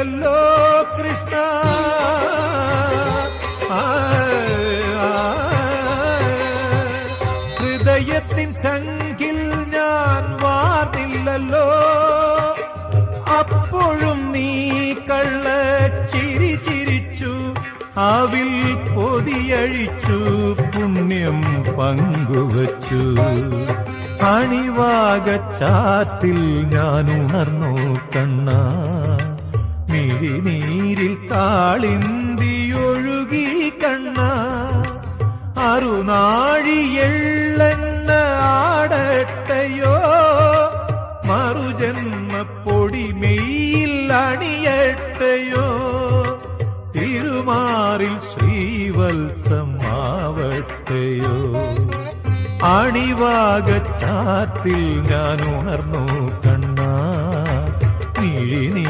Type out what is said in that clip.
വാർന്നില്ലല്ലോ കൃഷ്ണ. ഹൃദയത്തിൻ സംഖിൽ ഞാൻ വാർന്നില്ലല്ലോ. അപ്പോഴും നീ കള്ളച്ചിരി ചിരിച്ചു, അവിൽ പൊതിയഴിച്ചു, പുണ്യം പങ്കുവച്ചു. അണിവാകച്ചാത്തിൽ ഞാൻ ഉണർന്നു കണ്ണ, മിഴിനീരിൽ കാളിന്തിയൊഴുകി കണ്ണ. അറുനാഴി എള്ളെണ്ണ ആടട്ടയോ, മറുജന്മപ്പൊടിമെയിൽ അണിയട്ടയോ. തിരുമാറിൽ ശ്രീവത്സമാവട്ടയോ. അണിവാകച്ചാത്തിൽ ഞാൻ ഉണർന്നു കണ്ണ, മിഴിനീ